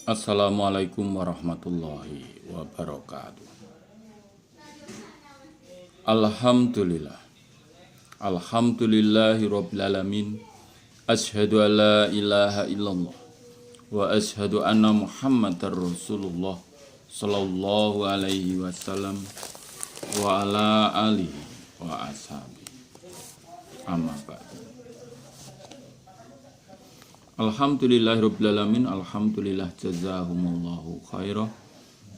Assalamualaikum warahmatullahi wabarakatuh. Alhamdulillah. Alhamdulillahi rabbil alamin. Asyhadu an la ilaha illallah wa asyhadu anna Muhammadar Rasulullah sallallahu alaihi wasallam wa ala alihi wa ashabihi. Amma ba'du. Alhamdulillahirrabbilalamin. Alhamdulillah jazahumullahu khairah.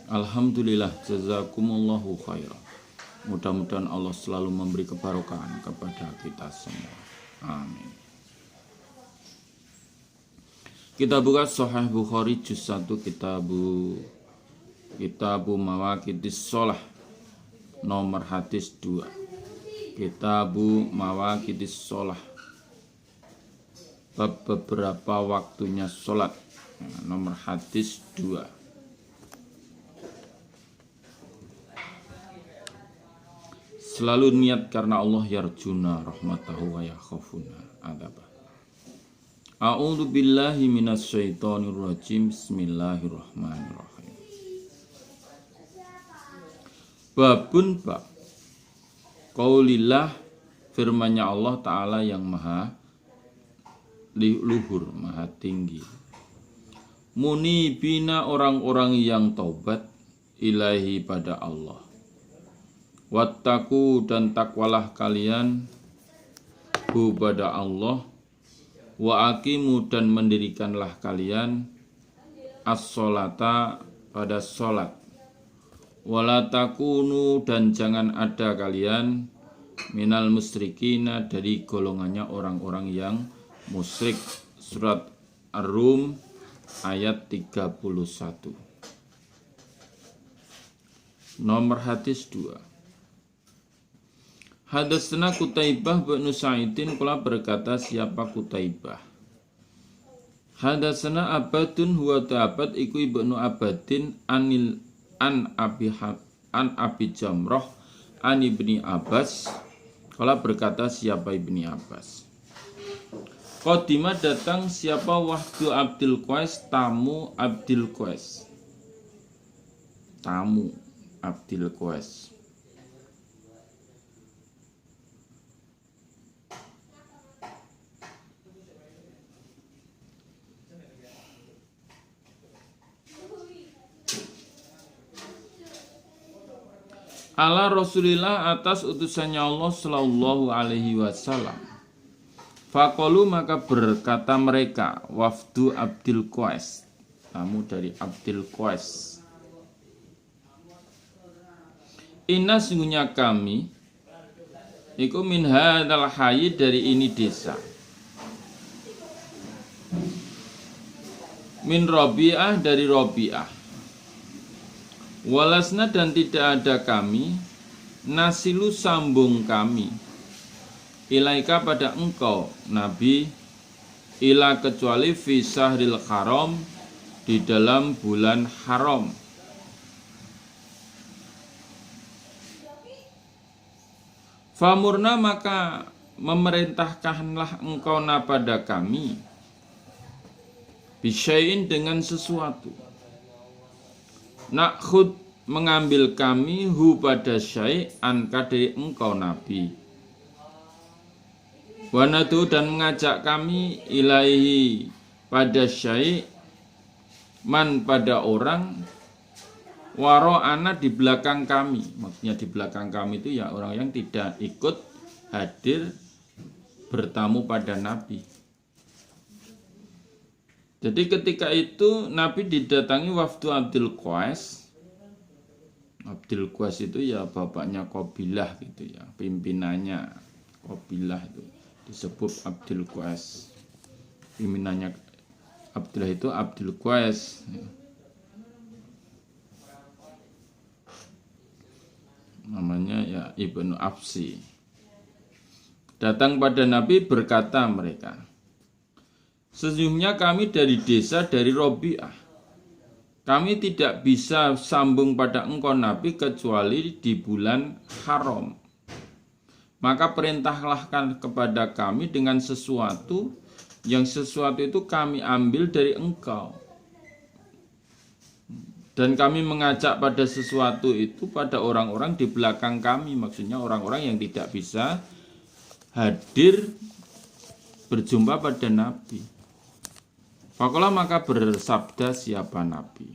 Alhamdulillah jazakumullahu khairah. Mudah-mudahan Allah selalu memberi kebarokahan kepada kita semua. Amin. Kita buka Sahih Bukhari juz 1 Kitabu Mawaqidis Shalah nomor hadis 2. Kitabu Mawaqidis Shalah, bab beberapa waktunya sholat, nomor hadis 2. Selalu niat karena Allah, yarjuna rahmatahu wa yakhafuna adzabah. A'udzu billahi minasyaitonir rajim. Bismillahirrahmanirrahim. Babun bab qaulillah, firman-Nya Allah Ta'ala yang maha luhur, maha tinggi. Munibina, orang-orang yang taubat, ilahi pada Allah. Wattaku, dan takwalah kalian, hu pada Allah. Wa aqimu, dan mendirikanlah kalian, as-sholata, pada sholat. Wala takunu, dan jangan ada kalian, minal musyrikina, dari golongannya orang-orang yang musyrik. Surat Ar-Rum ayat 31. Nomor hadis 2. Hadatsana Qutaibah bin Sa'idin, qala berkata siapa Qutaibah. Hadatsana Abadun huwa ta'abad, iku ibnu Abadin an Abi Jamrah an Ibni Abbas, qala berkata siapa Ibni Abbas. Qadima, datang siapa Wahdu Abdul Qais, tamu Abdul Qais. Tamu Abdul Qais. Ala Rasulillah, atas utusannya Allah sallallahu alaihi wasallam. Faqalu, maka berkata mereka, wafdu Abdul Qais, tamu dari Abdul Qais. Inna, sungguhnya kami, iku min hadzal hayy, dari ini desa. Min Rabi'ah, dari Rabi'ah. Walasna, dan tidak ada kami, nasilu, sambung kami, ilaika, pada engkau Nabi, ila, kecuali fi syahril haram, di dalam bulan haram. Famurna, maka memerintahkanlah engkau na pada kami, bisyai'in, dengan sesuatu. Nakhud, mengambil kami, hu pada syai', anka, dari engkau Nabi. Wanadu, dan mengajak kami, ilaihi, pada syai', man, pada orang, waro'ana, di belakang kami. Maksudnya di belakang kami itu ya orang yang tidak ikut hadir bertamu pada Nabi. Jadi ketika itu Nabi didatangi wafdu Abdul Qais. Abdul Qais itu ya bapaknya Qabilah gitu ya, pimpinannya Qabilah itu disebut Abdul Qais. Pimpinannya Abdullah itu Abdul Qais. Namanya ya Ibnu Absi. Datang pada Nabi, berkata mereka, sesungguhnya kami dari desa, dari Rabi'ah. Kami tidak bisa sambung pada engkau Nabi kecuali di bulan haram. Maka perintahlah kepada kami dengan sesuatu, yang sesuatu itu kami ambil dari engkau. Dan kami mengajak pada sesuatu itu pada orang-orang di belakang kami. Maksudnya orang-orang yang tidak bisa hadir berjumpa pada Nabi. Fakola maka bersabda siapa Nabi.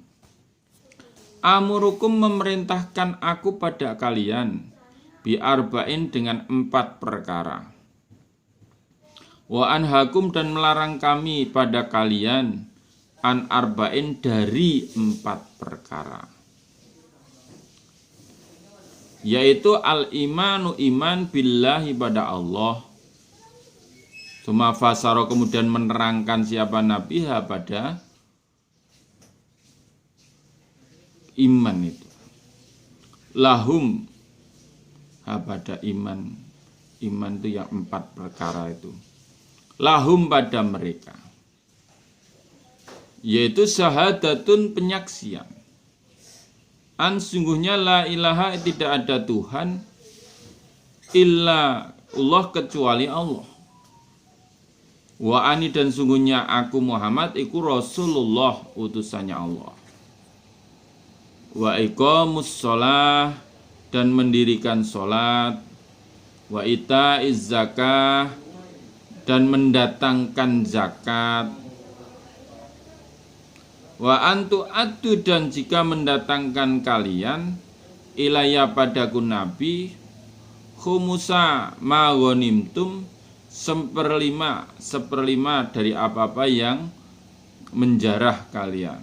Amurukum memerintahkan aku pada kalian biarba'in dengan 4 perkara. Wa anhakum dan melarang kami pada kalian an arba'in dari 4 perkara. Yaitu al-imanu iman billahi pada Allah. Suma fasaro kemudian menerangkan siapa Nabi pada iman itu. Lahum pada iman. Iman itu yang 4 perkara itu. Lahum pada mereka. Yaitu syahadatun penyaksian. An sungguhnya la ilaha tidak ada Tuhan illa Allah kecuali Allah. Wa ani dan sungguhnya aku Muhammad iku Rasulullah utusannya Allah. Wa iqamus shalah dan mendirikan salat. Wa itaiz zakah dan mendatangkan zakat. Wa antu adu dan jika mendatangkan kalian ilaya padaku Nabi khumusa ma ghanimtum seperlima dari apa-apa yang menjarah kalian.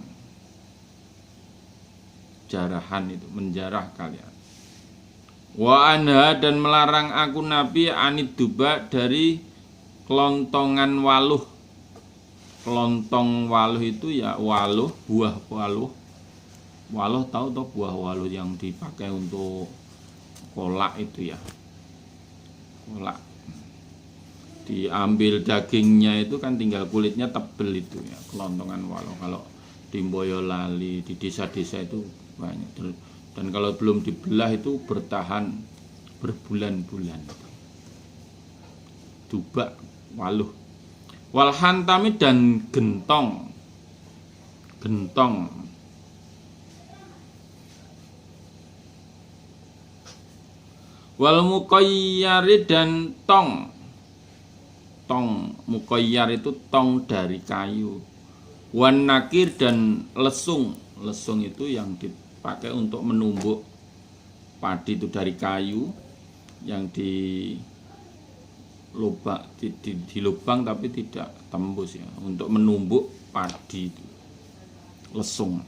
Jarahan itu menjarah kalian. Wa anha dan melarang aku Nabi anid duba dari kelontongan waluh. Kelontong waluh itu ya waluh, buah waluh. Waluh tahu toh buah waluh yang dipakai untuk kolak itu ya. Kolak. Diambil dagingnya itu kan tinggal kulitnya tebel itu ya, kelontongan waluh. Kalau di Boyolali, di desa-desa itu banyak. Dan kalau belum dibelah itu bertahan berbulan-bulan. Dubak waluh. Walhantami dan gentong. Gentong. Wal muqayyari dan tong. Tong, muqayyar itu tong dari kayu. Wan nakir dan lesung. Lesung itu yang dipakai untuk menumbuk padi itu dari kayu yang di lubang tapi tidak tembus ya, untuk menumbuk padi itu. Lesung.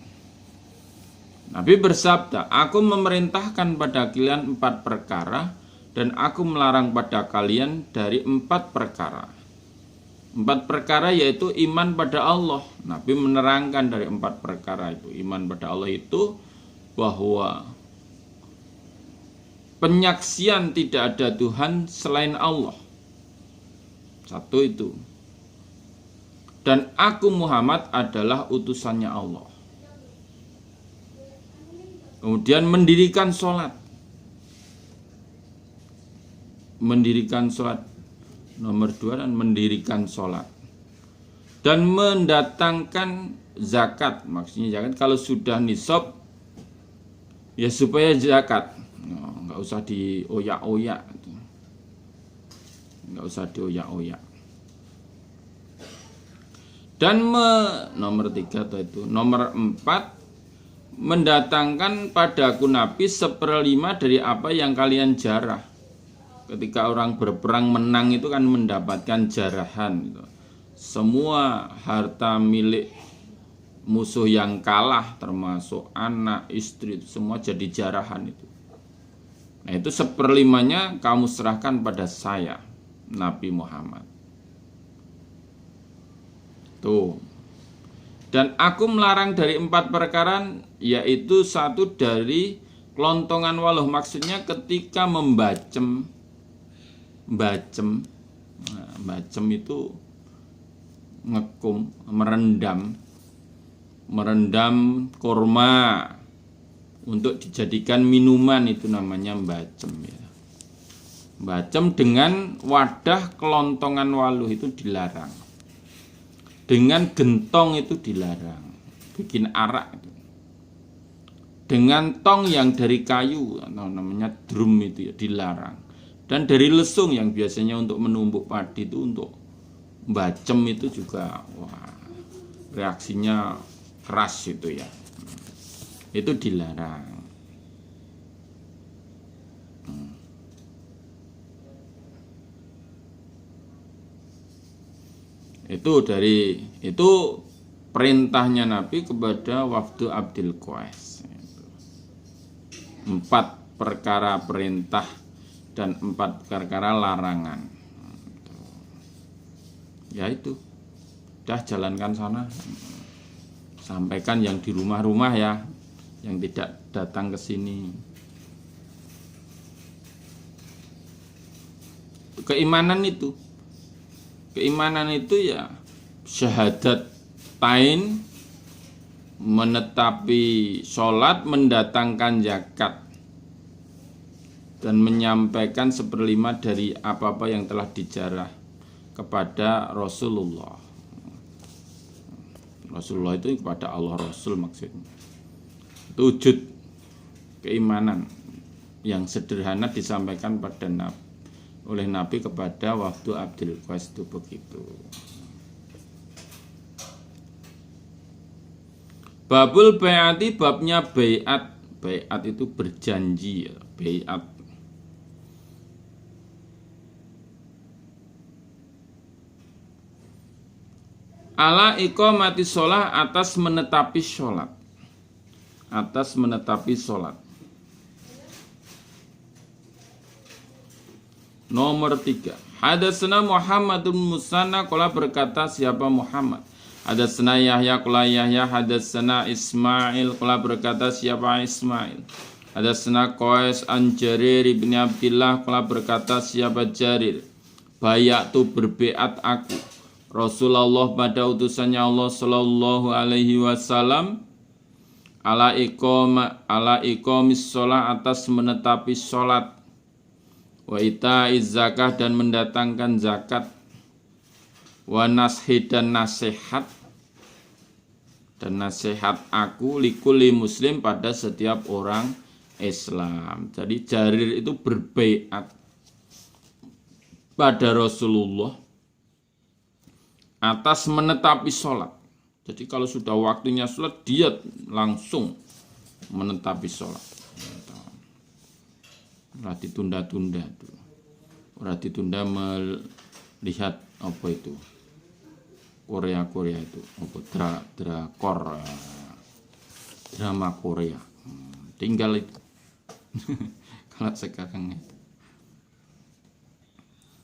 Nabi bersabda, aku memerintahkan pada kalian 4 perkara dan aku melarang pada kalian dari 4 perkara. 4 perkara yaitu iman pada Allah. Nabi menerangkan dari 4 perkara itu. Iman pada Allah itu bahwa penyaksian tidak ada Tuhan selain Allah. Satu itu. Dan aku Muhammad adalah utusannya Allah. Kemudian mendirikan sholat. Mendirikan sholat. Nomor 2 dan mendirikan sholat. Dan mendatangkan zakat. Maksudnya zakat kalau sudah nisab ya supaya zakat. Nggak usah dioyak-oyak. Nggak usah dioyak-oyak. Dan nomor 3 itu. Nomor 4 mendatangkan padaku Nabi 1/5 dari apa yang kalian jarah. Ketika orang berperang menang itu kan mendapatkan jarahan gitu. Semua harta milik musuh yang kalah termasuk anak, istri itu semua jadi jarahan itu. Nah itu 1/5 kamu serahkan pada saya, Nabi Muhammad. Tuh. Dan aku melarang dari 4 perkara, yaitu 1 dari kelontongan waluh. Maksudnya ketika membacem. Bacem itu ngekum, merendam kurma untuk dijadikan minuman, itu namanya bacem ya. Bacem dengan wadah kelontongan waluh itu dilarang. Dengan gentong itu dilarang. Bikin arak itu. dengan tong yang dari kayu atau namanya drum itu ya dilarang. Dan dari lesung yang biasanya untuk menumbuk padi itu untuk bacem itu juga wah, reaksinya keras itu ya. Itu dilarang. Itu perintahnya Nabi kepada wafdu Abdul Qais. 4 perkara perintah dan 4 perkara larangan. Ya itu, udah jalankan sana. Sampaikan yang di rumah-rumah ya, yang tidak datang ke sini. Keimanan itu ya syahadat tain, menetapi sholat, mendatangkan zakat, dan menyampaikan 1/5 dari apa-apa yang telah dijarah kepada Rasulullah. Rasulullah itu kepada Allah Rasul maksudnya. Itu wujud keimanan yang sederhana disampaikan oleh Nabi kepada waktu Abdul Qais itu begitu. Babul bai'ati, babnya bai'at. Bai'at itu berjanji ya, bai'at. Ala iqamati sholat, atas menetapi sholat. Atas menetapi sholat. Nomor 3. Hadatsana Muhammad bin Musanna qala berkata siapa Muhammad. Hadatsana Yahya qala Yahya, hadatsana Ismail qala berkata siapa Ismail. Hadatsana Qais an Jarir bin Abdullah qala berkata siapa Jarir. Bayatu berbeat aku Rasulullah pada utusannya Allah sallallahu alaihi wasallam ala iqamis shalah, atas menetapi salat, wa ita'iz zakah, dan mendatangkan zakat, wa nashi, dan nasihat, aku likuli muslim pada setiap orang Islam. Jadi Jarir itu berbaiat pada Rasulullah atas menetapi sholat. Jadi kalau sudah waktunya sholat, dia langsung menetapi sholat. Ora ditunda-tunda dulu. Ora ditunda melihat apa itu. Korea itu, apa drakor, drama Korea. Tinggal itu. Kalau sekarang itu.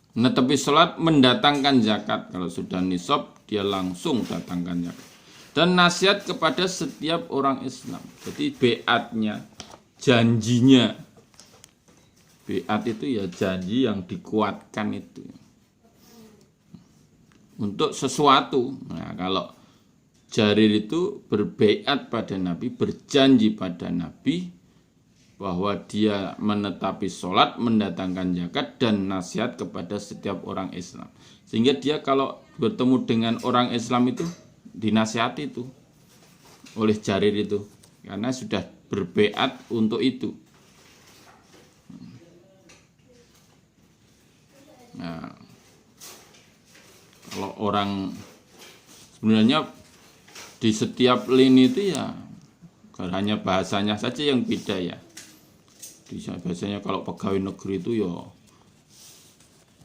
Menetapi sholat, mendatangkan zakat. Kalau sudah nisab, dia langsung datangkan zakat. Dan nasihat kepada setiap orang Islam. Jadi beatnya, janjinya. Beat itu ya janji yang dikuatkan itu. Untuk sesuatu. Nah, kalau Jarir itu berbeat pada Nabi, berjanji pada Nabi, bahwa dia menetapi sholat, mendatangkan zakat, dan nasihat kepada setiap orang Islam. Sehingga dia kalau bertemu dengan orang Islam itu dinasihati itu oleh Jarir itu, karena sudah berbeat untuk itu. Nah, kalau orang sebenarnya di setiap lini itu ya hanya bahasanya saja yang beda ya. Biasanya kalau pegawai negeri itu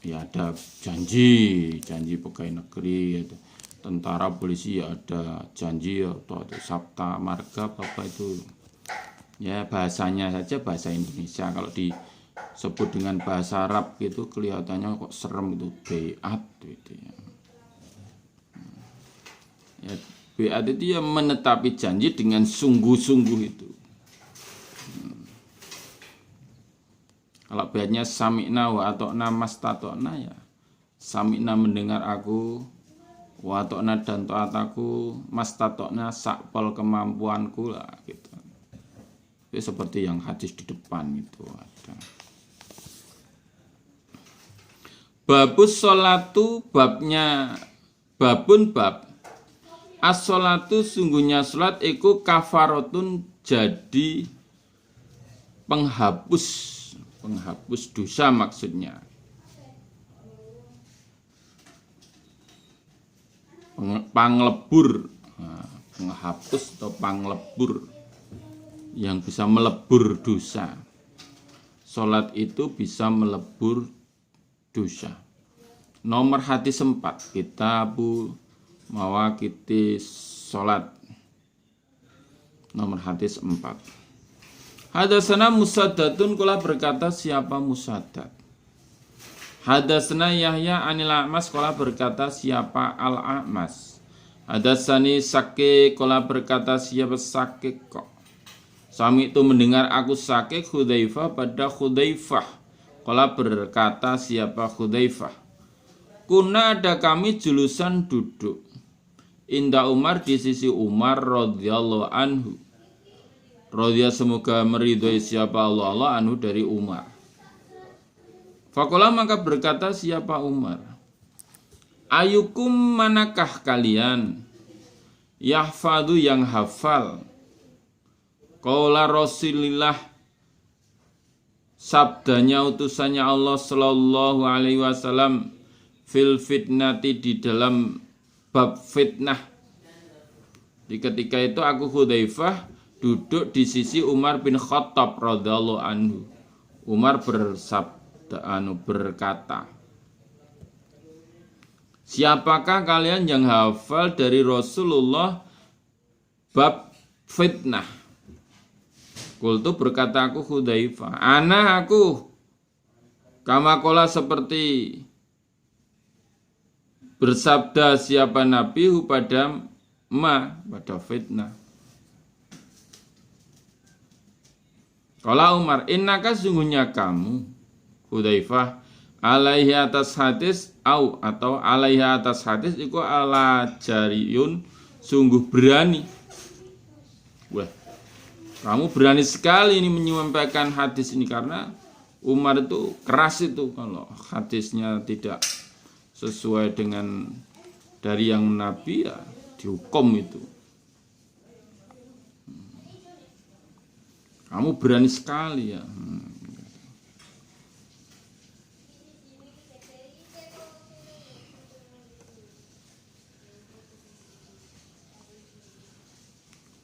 ya ada janji pegawai negeri, ada tentara, polisi ya ada janji, atau ada sabta marga apa itu ya bahasanya saja bahasa Indonesia. Kalau disebut dengan bahasa Arab gitu kelihatannya kok serem itu, beat gitu ya. Ya beat itu ya menetapi janji dengan sungguh-sungguh itu. Kalau beatnya sami'na wa atokna mastatokna ya sami'na mendengar aku, wa atokna dan taat aku, mastatokna sakpol kemampuanku lah gitu. Itu seperti yang hadis di depan itu ada. Babus sholatu, babnya babun bab as-sholatu, sungguhnya sholat iku kafaratun jadi penghapus dosa maksudnya. Panglebur, penghapus atau panglebur yang bisa melebur dosa. Salat itu bisa melebur dosa. Nomor hadis 4, Kitabu Mawaqiti Salat. Nomor hadis 4. Hadatsana Musaddadun, kula berkata siapa Musaddad. Hadatsana Yahya anil A'mas, kula berkata siapa Al-A'mas. Hadatsani Sakik, kula berkata siapa Sakik kok. Sami itu mendengar aku Sakik Hudzaifah pada Hudzaifah. Kula berkata siapa Hudzaifah. Kuna ada kami julusan duduk Inda Umar di sisi Umar radhiyallahu anhu. Radhiya semoga meridhoi siapa Allah anhu dari Umar. Fakola maka berkata siapa Umar. Ayukum manakah kalian yahfadu yang hafal qaula Rasulillah, sabdanya utusannya Allah sallallahu alaihi wasallam fil fitnati, di dalam bab fitnah. Di ketika itu aku Hudzaifah duduk di sisi Umar bin Khattab radhiyallahu anhu. Umar berkata, siapakah kalian yang hafal dari Rasulullah bab fitnah? Kultu berkata aku Hudzaifah, aku kamakola seperti bersabda siapa Nabi pada fitnah. Kala Umar, innaka sungguhnya kamu Hudzaifah alaihi atas hadis atau alaihi atas hadis iku ala jariyun, sungguh berani. Wah, kamu berani sekali ini menyampaikan hadis ini, karena Umar itu keras itu kalau hadisnya tidak sesuai dengan dari yang Nabi ya dihukum itu. Kamu berani sekali ya.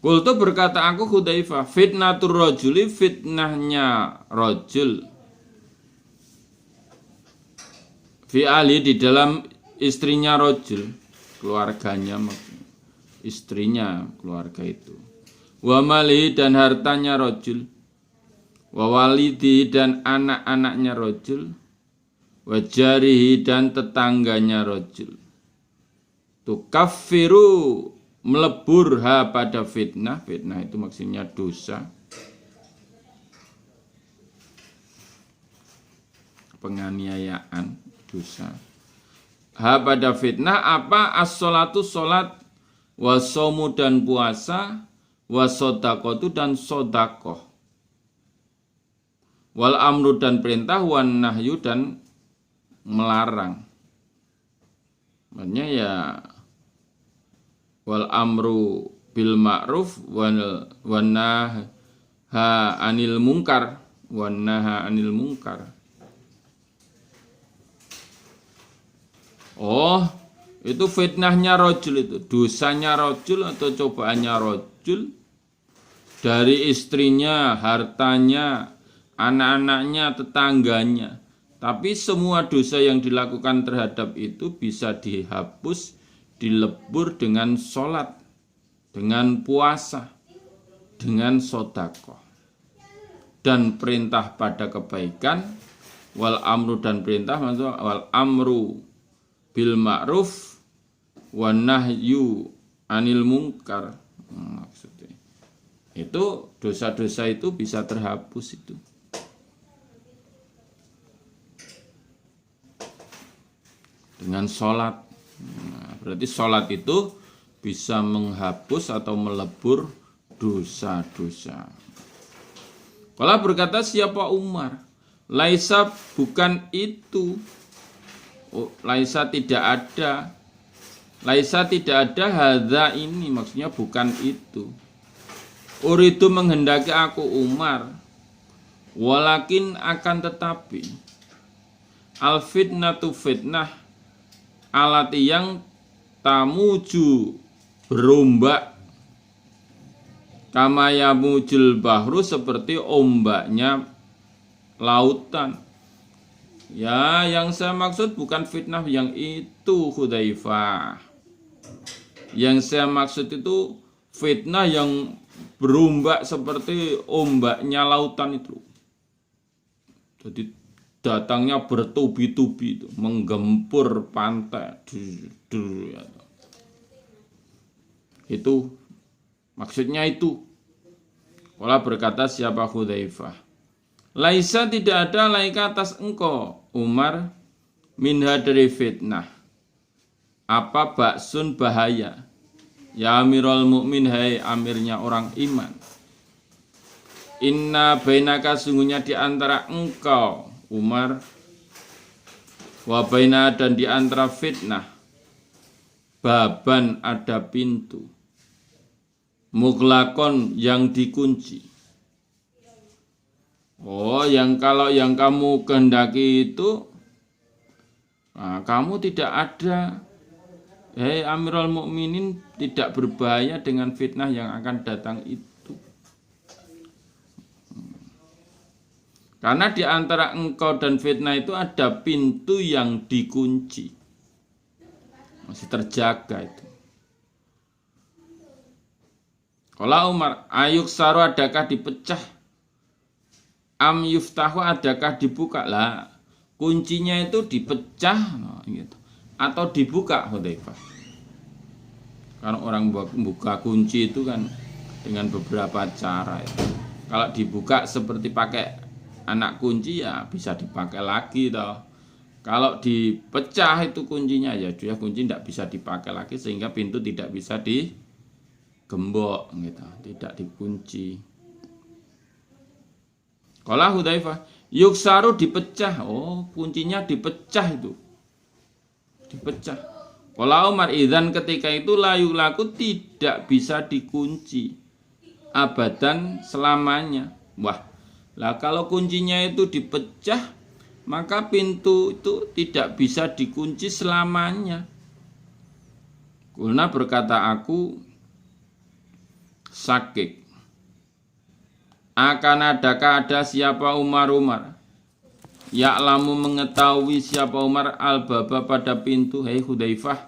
Kultu berkata aku Hudzaifah, fitnatur rajuli, fitnahnya rajul, fi ali, di dalam istrinya rajul, keluarganya, istrinya, keluarga itu. Wa mali, dan hartanya rajul. Wa walidi, dan anak-anaknya rajul. Wa jarihi, dan tetangganya rajul. Tukaffiru, melebur pada fitnah. Fitnah itu maksudnya dosa, penganiayaan, dosa. Pada fitnah apa? As-sholatu, sholat, wasomu, dan puasa, wasodakotu, dan sodakoh, wal amru, dan perintah, wan nahyu, dan melarang. Maksudnya ya wal amru bil ma'ruf wan naha anil munkar, wan naha anil munkar. Oh, itu fitnahnya rajul, itu dosanya rajul atau cobaannya rajul dari istrinya, hartanya, anak-anaknya, tetangganya. Tapi semua dosa yang dilakukan terhadap itu bisa dihapus, dilebur dengan sholat, dengan puasa, dengan sodakoh, dan perintah pada kebaikan, wal amru, dan perintah, maksudnya wal amru bil ma'ruf, wan nahyu anil munkar. Maksudnya itu dosa-dosa itu bisa terhapus itu dengan sholat. Nah, berarti sholat itu bisa menghapus atau melebur dosa-dosa. Kalau berkata siapa Umar, laisa, bukan itu. Laisa tidak ada. Laisa tidak ada, hadza ini maksudnya bukan itu. Uridu menghendaki aku Umar, walakin akan tetapi al fitnatu fitnah alati yang tamuju berombak kama yamujul bahru seperti ombaknya lautan. Ya, yang saya maksud bukan fitnah yang itu Hudzaifah. Yang saya maksud itu fitnah yang berombak seperti ombaknya lautan itu. Jadi datangnya bertubi-tubi itu, menggempur pantai. Itu maksudnya itu. Qala berkata siapa Hudzaifah, laisa tidak ada laika atas engkau Umar minha dari fitnah. Apa baksun bahaya? Ya Amirul Mukmin, hai amirnya orang iman. Inna bainaka sungguhnya di antara engkau Umar wa baina dan di antara fitnah baban ada pintu muglakon yang dikunci. Oh, yang kalau yang kamu kehendaki itu kamu tidak ada. Hei Amirul Mukminin, tidak berbahaya dengan fitnah yang akan datang itu. Karena di antara engkau dan fitnah itu ada pintu yang dikunci. Masih terjaga itu. Kalau Umar, ayuk saru adakah dipecah? Am yuftahu adakah dibuka? Lah, kuncinya itu dipecah gitu. Atau dibuka Hudzaifah. Karena orang buka kunci itu kan dengan beberapa cara ya. Kalau dibuka seperti pakai anak kunci ya bisa dipakai lagi toh. Kalau dipecah itu kuncinya ya dia kunci tidak bisa dipakai lagi sehingga pintu tidak bisa digembok gitu, tidak dikunci. Kalau Hudzaifah, yuksaru dipecah. Oh, kuncinya dipecah itu. Dipecah. Kalau Umar idzan ketika itu layu laku tidak bisa dikunci abadan selamanya. Wah, lah kalau kuncinya itu dipecah maka pintu itu tidak bisa dikunci selamanya. Kulna berkata aku sakit. Akan adakah ada siapa Umar Ya'lamu mengetahui siapa Umar al-baba pada pintu. Hei Hudzaifah,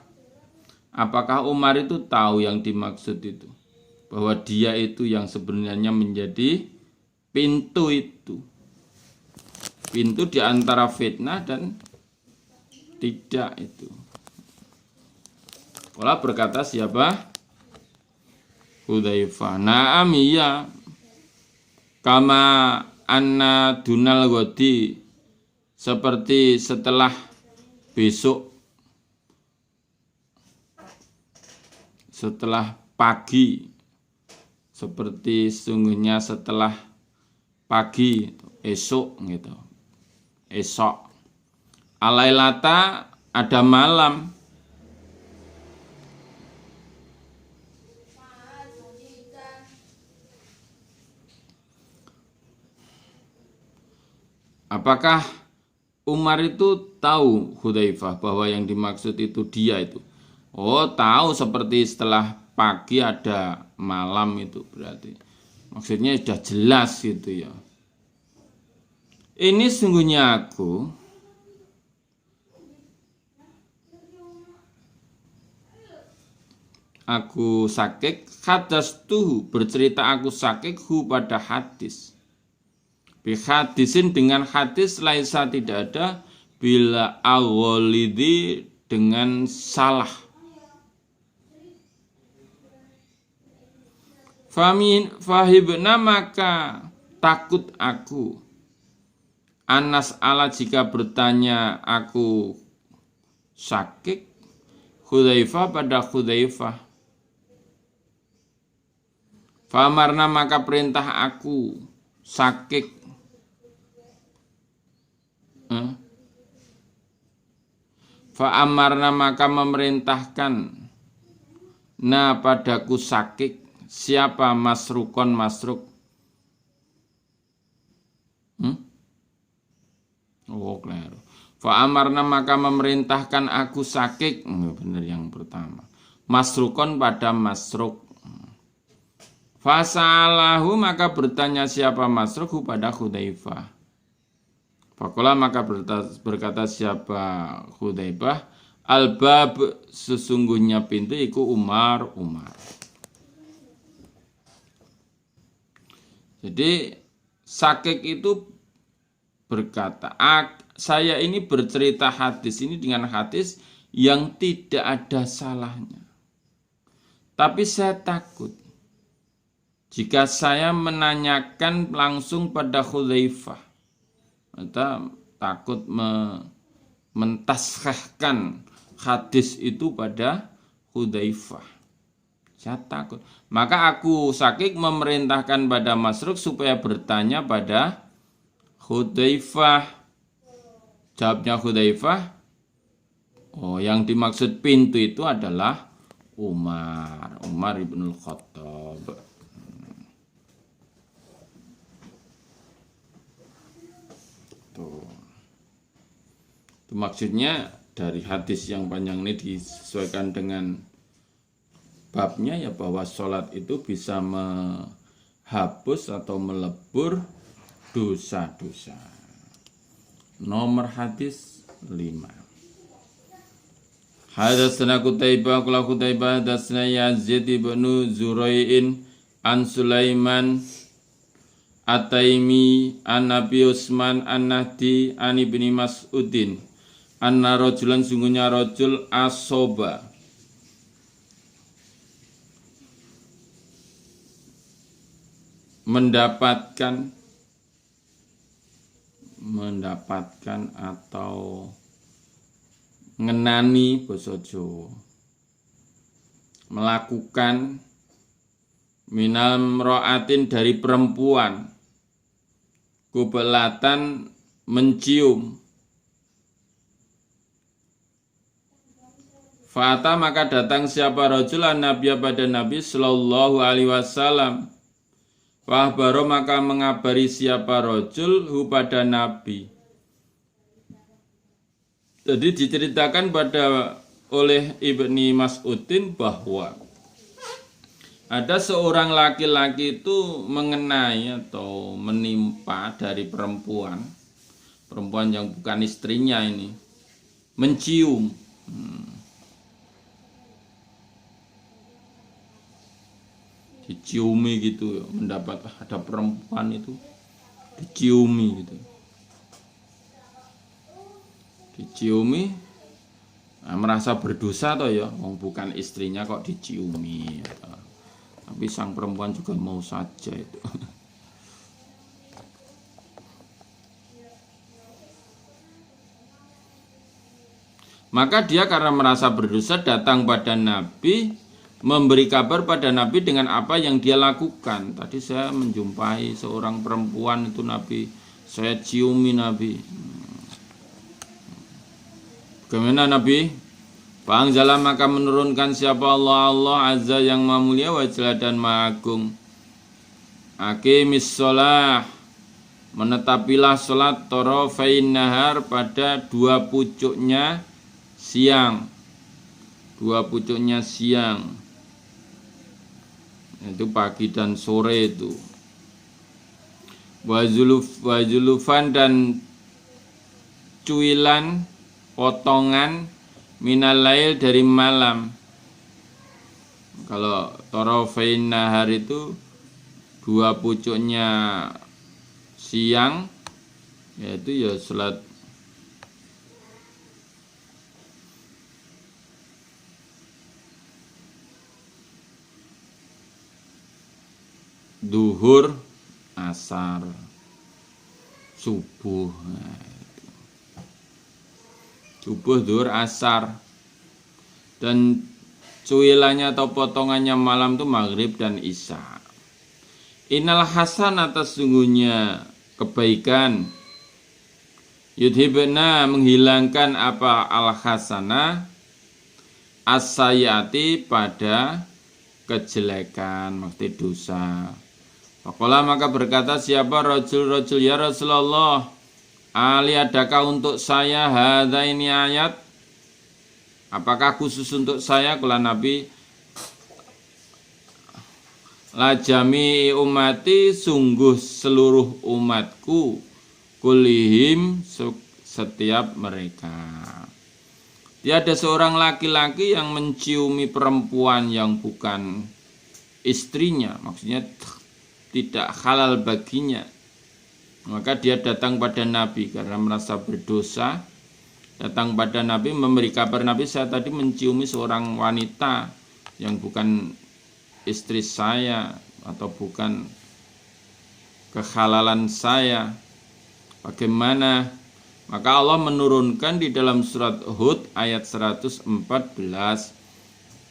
apakah Umar itu tahu yang dimaksud itu? Bahwa dia itu yang sebenarnya menjadi pintu itu. Pintu di antara fitnah dan tidak itu. Qala berkata siapa? Hudzaifah. Na'am iya. Kama anna dunal ghadi, seperti setelah besok, setelah pagi, seperti sungguhnya setelah pagi, esok gitu, esok. Alailata ada malam. Apakah Umar itu tahu Hudzaifah bahwa yang dimaksud itu dia itu? Oh, tahu, seperti setelah pagi ada malam itu berarti. Maksudnya sudah jelas gitu ya. Ini sungguhnya aku sakik hadas tuh bercerita aku sakik pada hadis. Bihadisin dengan hadis laisa tidak ada bila awolidi dengan salah. Fahibna maka takut aku. Anas ala jika bertanya aku sakit Hudzaifah pada Hudzaifah. Famarna maka perintah aku sakit. Fa'amarna maka memerintahkan padaku sakit siapa Masrukon Masruk? Oh, keliru. Fa amarna maka memerintahkan aku Sakik. Benar yang pertama. Masrukon pada Masruk. Fasalahu maka bertanya siapa Masruk pada Hudzaifah. Fakola maka berkata siapa Hudzaifah, al-bab sesungguhnya pintu iku Umar. Jadi Sakik itu berkata, saya ini bercerita hadis ini dengan hadis yang tidak ada salahnya. Tapi saya takut jika saya menanyakan langsung pada Hudzaifah. Kita takut mentaskhahkan hadis itu pada Hudzaifah. Saya takut. Maka aku Sakik memerintahkan pada Masruk supaya bertanya pada Hudzaifah. Jawabnya Hudzaifah, oh yang dimaksud pintu itu adalah Umar ibnul Khattab. Tuh. Itu maksudnya dari hadis yang panjang ini disesuaikan dengan babnya ya, bahwa sholat itu bisa menghapus atau melebur dosa-dosa. Nomor hadis 5. Hadatsana Qutaibah qala Qutaibah hadatsana Yazid ibnu Zurai'in an Sulaiman At-Taimi an Nabi Utsman an Nahdi an Ibni Mas'udin anna rajulan sungguhnya rajul asoba mendapatkan atau ngenani basa Jawa, melakukan minal mra'atin dari perempuan, kubelatan mencium, fata maka datang siapa rajulan Nabi pada Nabi sallallahu alaihi wasallam. Wahbaro maka mengabari siapa rajul hu pada Nabi. Jadi diceritakan oleh Ibni Mas'udin bahwa ada seorang laki-laki itu mengenai atau menimpa dari perempuan yang bukan istrinya ini, mencium. Diciumi gitu, mendapat ada perempuan itu diciumi gitu, merasa berdosa toh ya, bukan istrinya kok diciumi, tapi sang perempuan juga mau saja itu. Maka dia karena merasa berdosa datang pada Nabi, memberi kabar pada Nabi dengan apa yang dia lakukan. Tadi saya menjumpai seorang perempuan itu Nabi, saya ciumi Nabi. Bagaimana Nabi? Fa'anzala maka menurunkan siapa Allah Azza yang Maha Mulia wa Jalla dan Maha Agung. Aqimis shalah, menetapilah salat tarafain nahar pada dua pucuknya siang. Itu pagi dan sore itu. Wajulufan dan cuilan potongan minalail dari malam. Kalau tarafain nahar itu dua pucuknya siang, yaitu ya salat duhur, asar, subuh. Subuh, duhur, asar. Dan cuilannya atau potongannya malam itu maghrib dan isya. Innal hasanata sesungguhnya kebaikan, yudhibna menghilangkan apa al hasanah, as-sayati pada kejelekan, maksudnya dosa. Faqala maka berkata siapa rajul ya Rasulullah, ali adakah untuk saya hadza ini ayat? Apakah khusus untuk saya? Kala Nabi, la jami umati, sungguh seluruh umatku, kulihim setiap mereka. Tiada seorang laki-laki yang menciumi perempuan yang bukan istrinya, maksudnya tidak halal baginya. Maka dia datang pada Nabi karena merasa berdosa. Datang pada Nabi memberi kabar, Nabi saya tadi menciumi seorang wanita yang bukan istri saya atau bukan kehalalan saya. Bagaimana? Maka Allah menurunkan di dalam surat Hud ayat 114.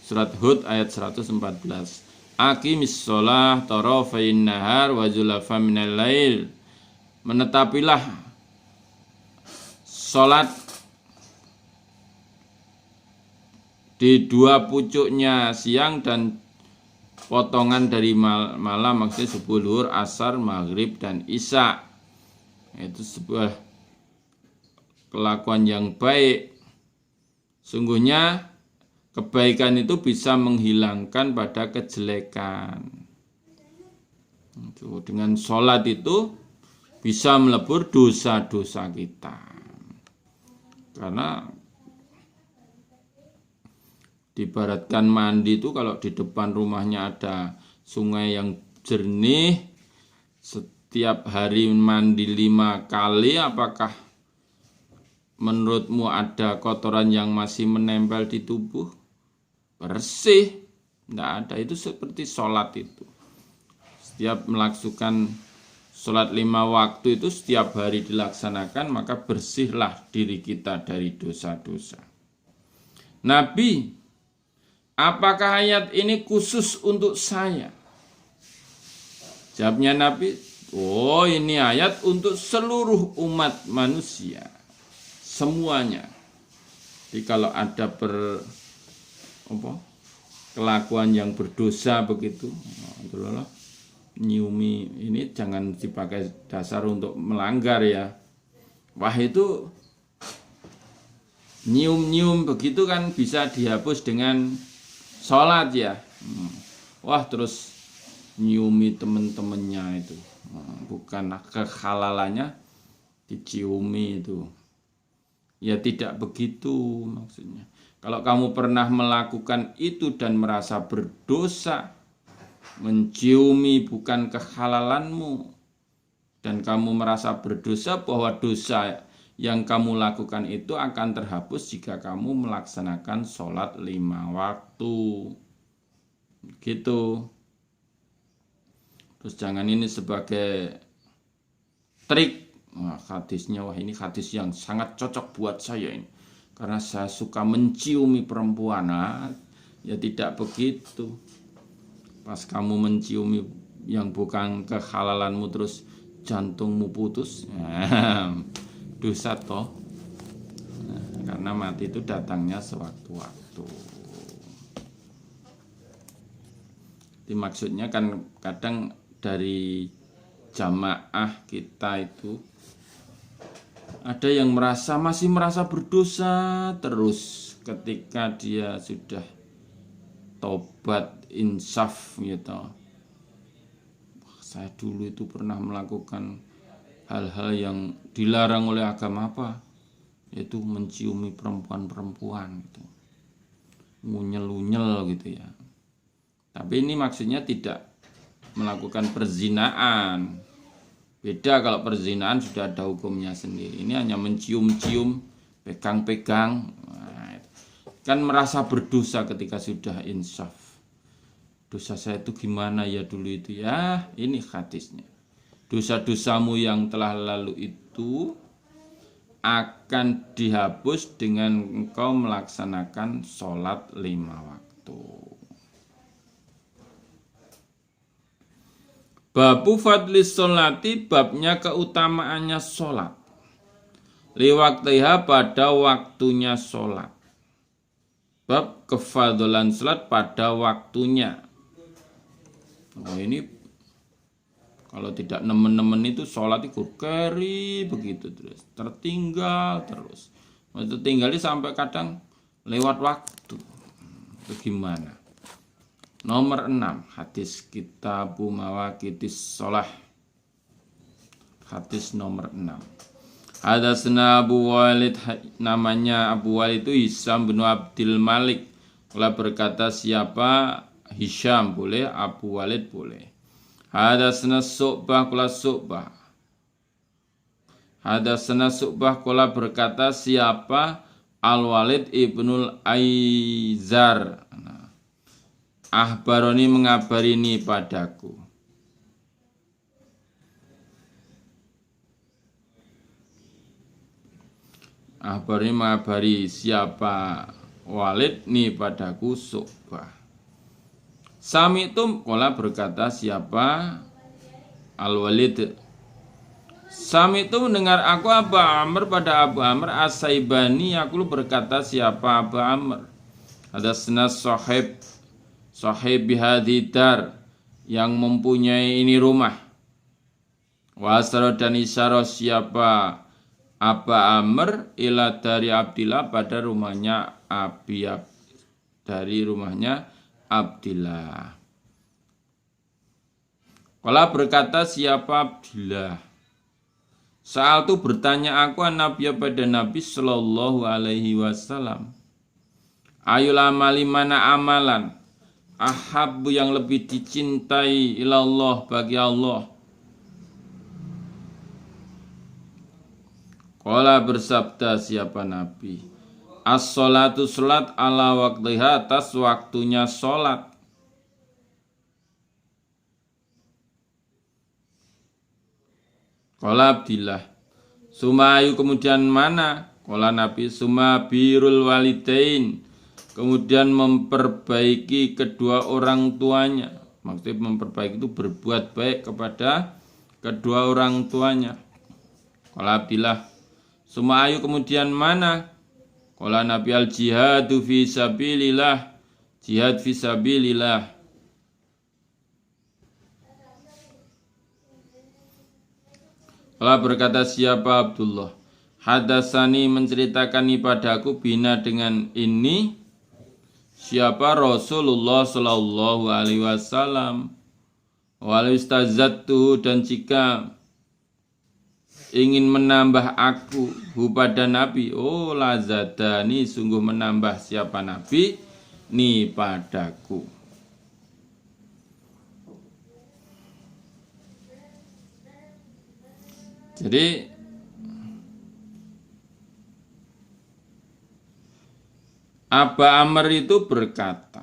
Surat Hud ayat 114. Aqimis shalah tarafain nahar wa zulafa minal lail. Menetapilah salat di dua pucuknya siang dan potongan dari malam, maksudnya subuh, zuhur, asar, maghrib, dan isya. Itu sebuah kelakuan yang baik. Sungguhnya kebaikan itu bisa menghilangkan pada kejelekan. Dengan sholat itu bisa melebur dosa-dosa kita. Karena diibaratkan mandi itu, kalau di depan rumahnya ada sungai yang jernih, setiap hari mandi 5 kali, apakah menurutmu ada kotoran yang masih menempel di tubuh? Bersih, tidak ada. Itu seperti sholat itu. Setiap melakukan sholat 5 waktu itu setiap hari dilaksanakan, maka bersihlah diri kita dari dosa-dosa. Nabi, apakah ayat ini khusus untuk saya? Jawabnya Nabi, oh ini ayat untuk seluruh umat manusia, semuanya. Jadi kalau ada kelakuan yang berdosa begitu, nyiumi ini jangan dipakai dasar untuk melanggar ya. Wah itu nyium-nyium begitu kan bisa dihapus dengan sholat ya. Wah terus nyiumi temen-temennya itu, bukan kehalalannya diciumi itu. Ya tidak begitu maksudnya. Kalau kamu pernah melakukan itu dan merasa berdosa, menciumi bukan kehalalanmu, dan kamu merasa berdosa, bahwa dosa yang kamu lakukan itu akan terhapus jika kamu melaksanakan sholat 5 waktu. Gitu. Terus jangan ini sebagai trik. Wah, hadisnya, wah ini hadis yang sangat cocok buat saya ini. Karena saya suka menciumi perempuan. Nah, ya tidak begitu. Pas kamu menciumi yang bukan kehalalanmu terus jantungmu putus. Nah, dosa toh. Nah, karena mati itu datangnya sewaktu-waktu. Jadi maksudnya kan kadang dari jamaah kita itu ada yang masih merasa berdosa terus ketika dia sudah tobat insaf gitu. Saya dulu itu pernah melakukan hal-hal yang dilarang oleh agama apa? Yaitu menciumi perempuan-perempuan gitu. Ngunyel-unyel gitu ya. Tapi ini maksudnya tidak melakukan perzinaan. Beda kalau perzinaan sudah ada hukumnya sendiri. Ini hanya mencium-cium, pegang-pegang. Nah, kan merasa berdosa ketika sudah insaf. Dosa saya itu gimana ya dulu itu ya? Ini hadisnya. Dosa-dosamu yang telah lalu itu akan dihapus dengan engkau melaksanakan sholat 5 waktu. Babu fadlis sholati, babnya keutamaannya sholat. Liwaktiha, pada waktunya sholat. Bab kefadolan sholat pada waktunya. Nah, ini kalau tidak nemen-nemen itu sholat itu keri begitu terus, tertinggal terus. Itu tinggalnya sampai kadang lewat waktu. Itu gimana? Nomor 6, hadis Kitabu Mawaqitis Shalah. Hadis nomor 6. Hadatsana Abu Walid, namanya Abu Walid itu Hisam bin Abdul Malik. Kalau berkata siapa Hisham boleh, Abu Walid boleh. Hadatsana Su'bah kula Su'bah. Hadatsana Su'bah kula berkata siapa Al-Walid ibnul Aizar. Nah, Ahbaroni mengabari ini padaku. Ahbaroni mengabari siapa Walid ni padaku Su'bah. Sami itu kola berkata siapa Al-Walid. Sami itu mendengar aku Abu Amr pada Abu Amr As-Saibani. Aku berkata siapa Abu Amr. Hadatsana Sahib bihadidar, yang mempunyai ini rumah. Wasara dan isyarah siapa Abu Amr ila dari Abdillah pada rumahnya dari rumahnya Abdillah. Kala berkata siapa Abdillah. Saat itu bertanya aku Nabi pada Nabi Sallallahu Alaihi Wasallam. Ayul amali mana amalan ahabbu yang lebih dicintai ilallah bagi Allah. Kala bersabda siapa Nabi. As-sholatu sholat ala waktiha, atas waktunya sholat. Qala Abdillah. Sumayu kemudian mana? Qala Nabi suma birul walidain. Kemudian memperbaiki kedua orang tuanya. Maksudnya memperbaiki itu berbuat baik kepada kedua orang tuanya. Qala Abdillah. Sumayu kemudian mana? Qala Nabi al jihadu fi sabilillah. Jihad fi sabilillah. Qala berkata siapa Abdullah. Hadasani menceritakan padaku bina dengan ini siapa Rasulullah sallallahu alaihi wasallam. Wal istazattu, dan jika ingin menambah aku pada Nabi, oh lazadani, sungguh menambah siapa Nabi ni padaku. Jadi Abu Amr itu berkata,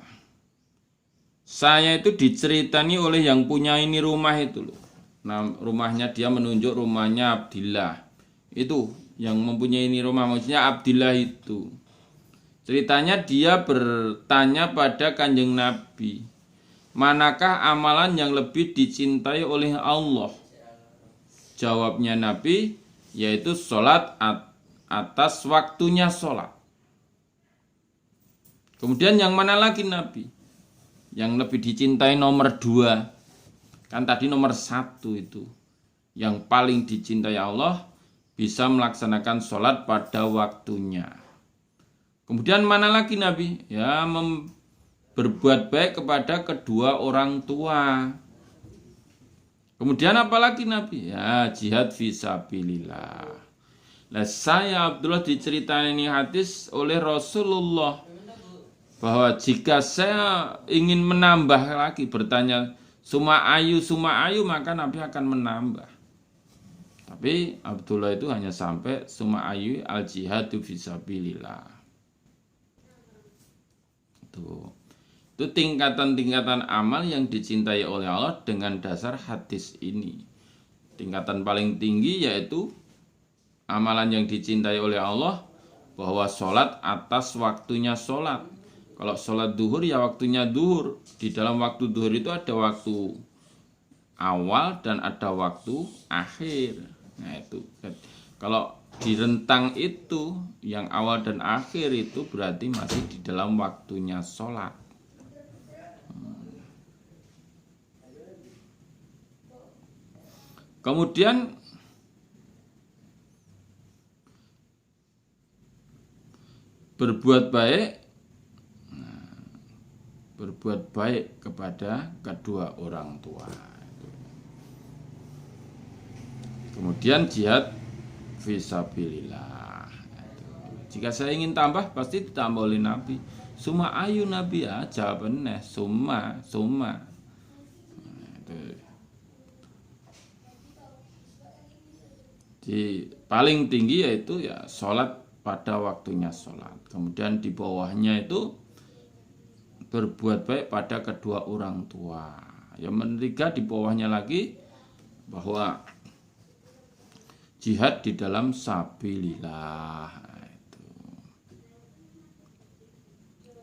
saya itu diceritani oleh yang punya ini rumah itu loh. Nah, rumahnya dia menunjuk rumahnya Abdillah. Itu yang mempunyai ini rumah, maksudnya Abdillah itu. Ceritanya dia bertanya pada Kanjeng Nabi, manakah amalan yang lebih dicintai oleh Allah? Jawabnya Nabi, yaitu sholat atas waktunya sholat. Kemudian yang mana lagi Nabi? Yang lebih dicintai nomor 2. Kan tadi nomor 1 itu. Yang paling dicintai Allah bisa melaksanakan sholat pada waktunya. Kemudian mana lagi Nabi? Ya, berbuat baik kepada kedua orang tua. Kemudian apa lagi Nabi? Ya, jihad fisabilillah. Nah, saya Abdullah diceritain ini hadis oleh Rasulullah bahwa jika saya ingin menambah lagi, bertanya suma ayu maka Nabi akan menambah. Tapi Abdullah itu hanya sampai suma ayu al jihadu fisabilillah. Itu tingkatan-tingkatan amal yang dicintai oleh Allah dengan dasar hadis ini. Tingkatan paling tinggi yaitu amalan yang dicintai oleh Allah bahwa sholat atas waktunya sholat. Kalau sholat duhur ya waktunya duhur. Di dalam waktu duhur itu ada waktu awal dan ada waktu akhir. Nah itu. Kalau di rentang itu yang awal dan akhir itu berarti masih di dalam waktunya sholat. Kemudian berbuat baik kepada kedua orang tua. Kemudian jihad fisabilillah. Jika saya ingin tambah, pasti ditambah oleh Nabi. Suma ayu Nabi ya, jawabannya suma. Di paling tinggi yaitu ya sholat pada waktunya sholat. Kemudian di bawahnya itu berbuat baik pada kedua orang tua. Yang ketiga di bawahnya lagi bahwa jihad di dalam sabilillah.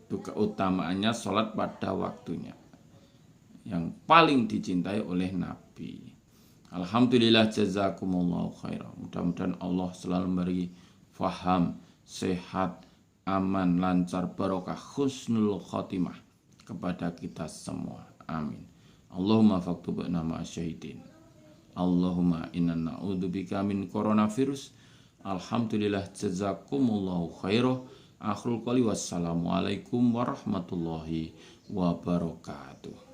Itu keutamaannya sholat pada waktunya. Yang paling dicintai oleh Nabi. Alhamdulillah jazakumullahu khairan. Mudah-mudahan Allah selalu memberi faham, sehat, aman, lancar, barokah, husnul khotimah kepada kita semua. Amin. Allahumma faktubna ma'asyahidin. Allahumma inna na'udzubika min coronavirus. Alhamdulillah jazakumullahu khairan. Akhirul qali wassalamualaikum warahmatullahi wabarakatuh.